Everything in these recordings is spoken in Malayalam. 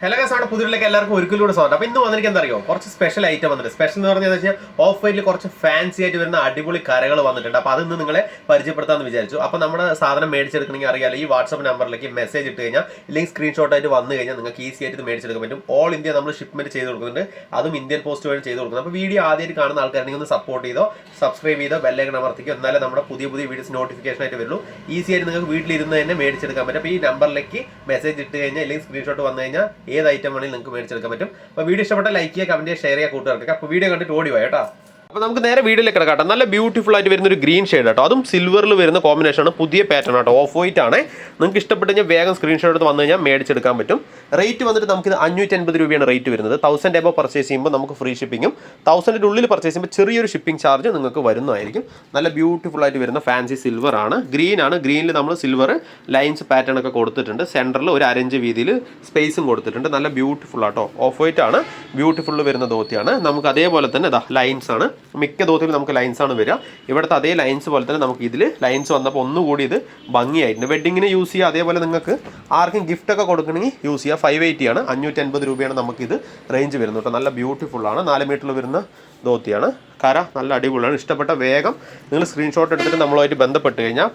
ഹലോ ഗൈസ്, നമ്മുടെ പുതിയതിലേക്ക് എല്ലാവർക്കും ഒരിക്കലൂടെ സ്വാഗതം. അപ്പോൾ ഇന്ന് വന്നിരിക്കുന്നത് എന്താ അറിയോ, കുറച്ച് സ്പെഷ്യൽ ഐറ്റം വന്നിട്ടുണ്ട്. സ്പെഷ്യൽ എന്ന് പറഞ്ഞാൽ ഓഫ് വൈറ്റിൽ കുറച്ച് ഫാൻസി ആയിട്ട് വരുന്ന അടിപൊളി കരകൾ വന്നിട്ടുണ്ട്. അപ്പോൾ അതിന്ന് നിങ്ങളെ പരിചയപ്പെടുത്താമെന്ന് വിചാരിച്ചു. അപ്പോൾ നമ്മുടെ സാധനം മേടിച്ചെടുക്കണമെങ്കിൽ അറിയാലോ, ഈ വാട്സ്ആപ്പ് നമ്പറിലേക്ക് മെസ്സേജ് ഇട്ട് കഴിഞ്ഞാൽ ഇല്ലെങ്കിൽ സ്ക്രീൻഷോട്ട് ആയിട്ട് വന്നു കഴിഞ്ഞാൽ നിങ്ങൾക്ക് ഈസി ആയിട്ട് ഇത് മേടിച്ചെടുക്കാൻ പറ്റും. ഓൾ ഇന്ത്യ നമ്മൾ ഷിപ്മെന്റ് ചെയ്ത് കൊടുക്കുന്നുണ്ട്, അതും ഇന്ത്യൻ പോസ്റ്റ് വഴി ചെയ്ത് കൊടുക്കുന്നത്. അപ്പോൾ വീഡിയോ ആദ്യമായിട്ട് കാണുന്ന ആൾക്കാരെങ്കിൽ ഒന്ന് സപ്പോർട്ട് ചെയ്തോ, സബ്സ്ക്രൈബ് ചെയ്തോ, ബെല്ലൈക്കൺ അമർത്തിക്കോ, എന്നാലേ നമ്മുടെ പുതിയ വീഡിയോസ് നോട്ടിഫിക്കേഷൻ ആയിട്ട് വരുള്ളൂ. ഈസി ആയിട്ട് നിങ്ങൾക്ക് വീട്ടിലിരുന്ന് തന്നെ മേടിച്ചെടുക്കാൻ പറ്റും. അപ്പോൾ ഈ നമ്പറിലേക്ക് മെസ്സേജ് ഇട്ട് കഴിഞ്ഞാൽ അല്ലെങ്കിൽ സ്ക്രീൻഷോട്ട് വന്നു കഴിഞ്ഞാൽ ഏത് ഐറ്റം വേണമെങ്കിൽ നിങ്ങൾക്ക് മേടിച്ചെടുക്കാൻ പറ്റും. അപ്പോൾ വീഡിയോ ഇഷ്ടപ്പെട്ട ലൈക്ക് ചെയ്യുക, കമന്റ് ചെയ്യുക, ഷെയർ ചെയ്യുക കൂട്ടുകാർക്ക്. അപ്പോൾ വീഡിയോ കണ്ടിട്ട് ഓടി പോയി കേട്ടോ. അപ്പോൾ നമുക്ക് നേരെ വീഡിയോയിലേക്ക് കിടക്കാം. നല്ല ബ്യൂട്ടിഫുൾ ആയിട്ട് വരുന്ന ഒരു ഗ്രീൻ ഷെയ്ഡ് കേട്ടോ, അതും സിൽവറിൽ വരുന്ന കോമ്പിനേഷൻ ആണ്. പുതിയ പാറ്റേൺ ആട്ടോ, ഓഫ് വൈറ്റ് ആണ്. നിങ്ങൾക്ക് ഇഷ്ടപ്പെട്ട് കഴിഞ്ഞാൽ വേഗം സ്ക്രീൻഷോട്ട് എടുത്ത് വന്നു കഴിഞ്ഞാൽ മേടിച്ചെടുക്കാൻ പറ്റും. റേറ്റ് വന്നിട്ട് നമുക്ക് 550 രൂപയാണ് റേറ്റ് വരുന്നത്. 1000 എബോ പർച്ചേസ് ചെയ്യുമ്പോൾ നമുക്ക് ഫ്രീ ഷിപ്പിങ്ങും, 1000 ഉള്ളിൽ പർച്ചേസ് ചെയ്യുമ്പോൾ ചെറിയൊരു ഷിപ്പിംഗ് ചാർജ് നിങ്ങൾക്ക് വരുന്നതായിരിക്കും. നല്ല ബ്യൂട്ടിഫുൾ ആയിട്ട് വരുന്ന ഫാൻസി സിൽവർ ആണ്. ഗ്രീൻ ആണ്. ഗ്രീനിൽ നമ്മൾ സിൽവർ ലൈൻസ് പാറ്റേൺ ഒക്കെ കൊടുത്തിട്ടുണ്ട്. സെൻറ്ററിൽ ഒരു 1 ഇഞ്ച് വീതിയിൽ സ്പേസും കൊടുത്തിട്ടുണ്ട്. നല്ല ബ്യൂട്ടിഫുൾ ആട്ടോ, ഓഫ് വൈറ്റ് ആണ്. ബ്യൂട്ടിഫുൾ വരുന്ന ധോത്തിയാണ്. നമുക്ക് അതേപോലെ തന്നെ ലൈൻസ് ആണ്. മിക്ക ധോത്തിലും നമുക്ക് ലൈൻസ് ആണ് വരിക. ഇവിടുത്തെ അതേ ലൈൻസ് പോലെ തന്നെ നമുക്ക് ഇതിൽ ലൈൻസ് വന്നപ്പോൾ ഒന്നുകൂടി ഇത് ഭംഗിയായിട്ടുണ്ട്. വെഡിങ്ങിന് യൂസ് ചെയ്യുക, അതേപോലെ നിങ്ങൾക്ക് ആർക്കും ഗിഫ്റ്റ് ഒക്കെ കൊടുക്കണമെങ്കിൽ യൂസ് ചെയ്യുക. 580 ആണ്, 550 രൂപയാണ് നമുക്കിത് റേഞ്ച് വരുന്നത് കേട്ടോ. നല്ല ബ്യൂട്ടിഫുൾ ആണ്. 4 മീറ്ററിൽ വരുന്ന ധോത്തിയാണ്. കര നല്ല അടിപൊളിയാണ്. ഇഷ്ടപ്പെട്ട വേഗം നിങ്ങൾ സ്ക്രീൻഷോട്ട് എടുത്തിട്ട് നമ്മളുമായിട്ട് ബന്ധപ്പെട്ട് കഴിഞ്ഞാൽ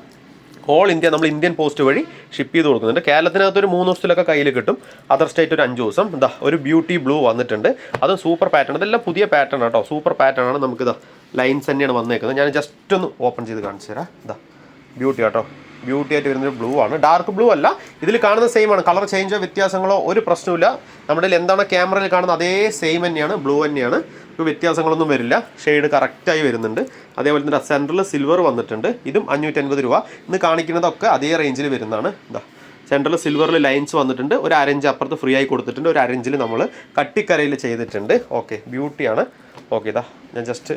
ഓൾ ഇന്ത്യ നമ്മൾ ഇന്ത്യൻ പോസ്റ്റ് വഴി ഷിപ്പ് ചെയ്ത് കൊടുക്കുന്നുണ്ട്. കേരളത്തിനകത്ത് ഒരു 3 ദിവസത്തിലൊക്കെ കയ്യിൽ കിട്ടും. അതർ സ്റ്റേറ്റ് ഒരു 5 ദിവസം. ഇതാ ഒരു ബ്യൂട്ടി ബ്ലൂ വന്നിട്ടുണ്ട്. അതും സൂപ്പർ പാറ്റേൺ. ഇതെല്ലാം പുതിയ പാറ്റേൺ കേട്ടോ, സൂപ്പർ പാറ്റേൺ ആണ്. നമുക്കിതാ ലൈൻസ് തന്നെയാണ് വന്നേക്കുന്നത്. ഞാൻ ജസ്റ്റ് ഒന്ന് ഓപ്പൺ ചെയ്ത് കാണിച്ചു തരാം. ഇതാ ബ്യൂട്ടി കേട്ടോ, ബ്യൂട്ടി ആയിട്ട് വരുന്നൊരു ബ്ലൂ ആണ്. ഡാർക്ക് ബ്ലൂ അല്ല, ഇതിൽ കാണുന്ന സെയിം ആണ്. കളർ ചേഞ്ചോ വ്യത്യാസങ്ങളോ ഒരു പ്രശ്നമില്ല. നമ്മുടെ എന്താണ് ക്യാമറയിൽ കാണുന്ന അതേ സെയിം തന്നെയാണ്, ബ്ലൂ തന്നെയാണ്. ഇപ്പോൾ വ്യത്യാസങ്ങളൊന്നും വരില്ല. ഷെയ്ഡ് കറക്റ്റായി വരുന്നുണ്ട്. അതേപോലെ തന്നെ സെൻറ്ററിൽ സിൽവർ വന്നിട്ടുണ്ട്. ഇതും 550 രൂപ. ഇന്ന് കാണിക്കുന്നതൊക്കെ അതേ റേഞ്ചിൽ വരുന്നതാണ്. ഇതാ സെൻറ്ററിൽ സിൽവറിൽ ലൈൻസ് വന്നിട്ടുണ്ട്. ഒരു 1 ഇഞ്ച് അപ്പുറത്ത് ഫ്രീ ആയി കൊടുത്തിട്ടുണ്ട്. ഒരു 1 ഇഞ്ചിൽ നമ്മൾ കട്ടിക്കരയിൽ ചെയ്തിട്ടുണ്ട്. ഓക്കെ, ബ്യൂട്ടിയാണ്. ഓക്കെ, ഇതാ ഞാൻ ജസ്റ്റ്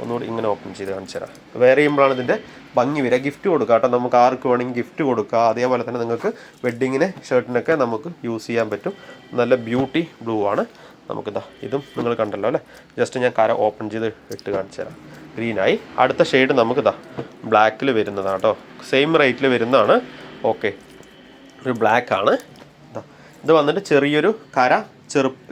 ഒന്നുകൂടി ഇങ്ങനെ ഓപ്പൺ ചെയ്ത് കാണിച്ചു തരാം. വേറെ ചെയ്യുമ്പോഴാണ് ഇതിൻ്റെ ഭംഗി വരിക. ഗിഫ്റ്റ് കൊടുക്കുക കേട്ടോ, നമുക്ക് ആർക്ക് വേണമെങ്കിൽ ഗിഫ്റ്റ് കൊടുക്കുക. അതേപോലെ തന്നെ നിങ്ങൾക്ക് വെഡ്ഡിങ്ങിന് ഷർട്ടിനൊക്കെ നമുക്ക് യൂസ് ചെയ്യാൻ പറ്റും. നല്ല ബ്യൂട്ടി ബ്ലൂ ആണ്. നമുക്കിതാ ഇതും നിങ്ങൾ കണ്ടല്ലോ അല്ലേ. ജസ്റ്റ് ഞാൻ കര ഓപ്പൺ ചെയ്ത് ഇട്ട് കാണിച്ചു തരാം. ഗ്രീനായി. അടുത്ത ഷെയ്ഡ് നമുക്കിതാ ബ്ലാക്കിൽ വരുന്നതാണ് കേട്ടോ, സെയിം റേറ്റിൽ വരുന്നതാണ്. ഓക്കെ, ഒരു ബ്ലാക്ക് ആണ്. ഇത് വന്നിട്ട് ചെറിയൊരു കര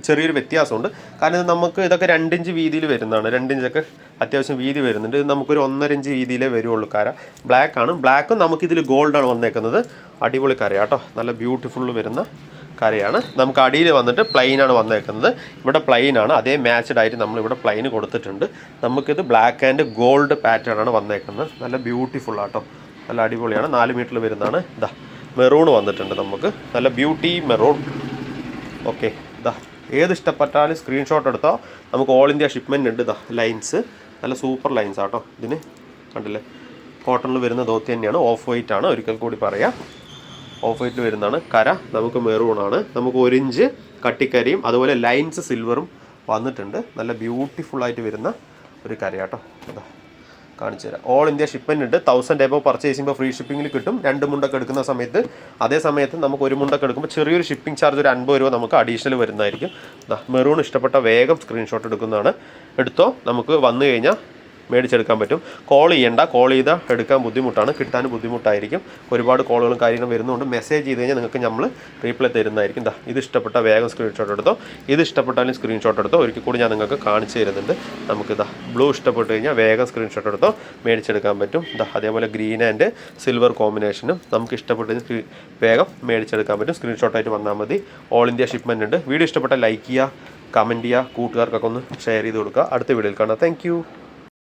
ചെറിയൊരു വ്യത്യാസമുണ്ട്. കാരണം ഇത് നമുക്ക് ഇതൊക്കെ 2 ഇഞ്ച് വീതിയിൽ വരുന്നതാണ്. 2 ഇഞ്ചൊക്കെ അത്യാവശ്യം വീതി വരുന്നുണ്ട്. ഇത് നമുക്കൊരു 1.5 ഇഞ്ച് വീതിയിലേ വരുള്ളൂ കര. ബ്ലാക്ക് ആണ്. ബ്ലാക്കും നമുക്കിതിൽ ഗോൾഡാണ് വന്നേക്കുന്നത്. അടിപൊളി കരയാണ് കേട്ടോ, നല്ല ബ്യൂട്ടിഫുൾ വരുന്ന കരയാണ്. നമുക്ക് അടിയിൽ വന്നിട്ട് പ്ലെയിനാണ് വന്നേക്കുന്നത്. ഇവിടെ പ്ലെയിനാണ്. അതേ മാച്ച്ഡ് ആയിട്ട് നമ്മളിവിടെ പ്ലെയിൻ കൊടുത്തിട്ടുണ്ട്. നമുക്കിത് ബ്ലാക്ക് ആൻഡ് ഗോൾഡ് പാറ്റേൺ ആണ് വന്നേക്കുന്നത്. നല്ല ബ്യൂട്ടിഫുൾ ആട്ടോ, നല്ല അടിപൊളിയാണ്. 4 മീറ്ററിൽ വരുന്നതാണ്. ഇതാ മെറൂൺ വന്നിട്ടുണ്ട് നമുക്ക്. നല്ല ബ്യൂട്ടി മെറൂൺ. ഓക്കെ, ഇതാ ഏത് ഇഷ്ടപ്പെട്ടാലും സ്ക്രീൻഷോട്ട് എടുത്തോ. നമുക്ക് ഓൾ ഇന്ത്യ ഷിപ്മെൻ്റ് ഉണ്ട്. ഇതാ ലൈൻസ് നല്ല സൂപ്പർ ലൈൻസ് ആട്ടോ. ഇതിന് കണ്ടില്ലേ, കോട്ടണിൽ വരുന്ന ധോത്തി തന്നെയാണ്. ഓഫ് വൈറ്റ് ആണ്, ഒരിക്കൽ കൂടി പറയാം. ഓഫ് വൈറ്റിൽ വരുന്നതാണ്. കര നമുക്ക് മെറൂണാണ്. നമുക്ക് 1 ഇഞ്ച് കട്ടിക്കരിയും അതുപോലെ ലൈൻസ് സിൽവറും വന്നിട്ടുണ്ട്. നല്ല ബ്യൂട്ടിഫുൾ ആയിട്ട് വരുന്ന ഒരു കരയാട്ടോ. ഇതാ കാണിച്ചു തരാം. ഓൾ ഇന്ത്യ ഷിപ്മെൻ്റ് ഉണ്ട്. 1000 എബോ പർച്ചേസ് ചെയ്യുമ്പോൾ ഫ്രീ ഷിപ്പിങ്ങിൽ കിട്ടും. 2 മുണ്ടൊക്കെ എടുക്കുന്ന സമയത്ത്. അതേ സമയത്ത് നമുക്ക് 1 മുണ്ടൊക്കെ എടുക്കുമ്പോൾ ചെറിയൊരു ഷിപ്പിംഗ് ചാർജ് ഒരു 50 രൂപ നമുക്ക് അഡീഷണൽ വരുന്നതായിരിക്കും. മെറൂൺ ഇഷ്ടപ്പെട്ട വേഗം സ്ക്രീൻഷോട്ട് എടുക്കുന്നതാണ്. എടുത്തോ, നമുക്ക് വന്നു കഴിഞ്ഞാൽ മേടിച്ചെടുക്കാൻ പറ്റും. കോൾ ചെയ്യേണ്ട, കോൾ ചെയ്താൽ എടുക്കാൻ ബുദ്ധിമുട്ടാണ്, കിട്ടാൻ ബുദ്ധിമുട്ടായിരിക്കും. ഒരുപാട് കോളുകളും കാര്യങ്ങളും വരുന്നതുകൊണ്ട് മെസ്സേജ് ചെയ്ത് കഴിഞ്ഞാൽ നിങ്ങൾക്ക് നമ്മൾ റീപ്ലൈ തരുന്നതായിരിക്കും. ഇത് ഇഷ്ടപ്പെട്ട വേഗം സ്ക്രീൻഷോട്ട് എടുത്തോ. ഇത് ഇഷ്ടപ്പെട്ടാലും സ്ക്രീൻഷോട്ട് എടുത്തോ. ഒരിക്കൽ കൂടി ഞാൻ നിങ്ങൾക്ക് കാണിച്ചു തരുന്നുണ്ട്. നമുക്കിതാ ബ്ലൂ ഇഷ്ടപ്പെട്ട് കഴിഞ്ഞാൽ വേഗം സ്ക്രീൻഷോട്ട് എടുത്തോ, മേടിച്ചെടുക്കാൻ പറ്റും. അതേപോലെ ഗ്രീൻ ആൻഡ് സിൽവർ കോമ്പിനേഷനും നമുക്ക് ഇഷ്ടപ്പെട്ട് വേഗം മേടിച്ചെടുക്കാൻ പറ്റും. സ്ക്രീൻഷോട്ടായിട്ട് വന്നാൽ മതി. ഓൾ ഇന്ത്യ ഷിപ്മെൻ്റ് ഉണ്ട്. വീഡിയോ ഇഷ്ടപ്പെട്ടാൽ ലൈക്ക് ചെയ്യുക, കമൻറ്റ് ചെയ്യുക, കൂട്ടുകാർക്കൊക്കെ ഒന്ന് ഷെയർ ചെയ്ത് കൊടുക്കുക. അടുത്ത വീഡിയോയിൽ കാണാം. താങ്ക്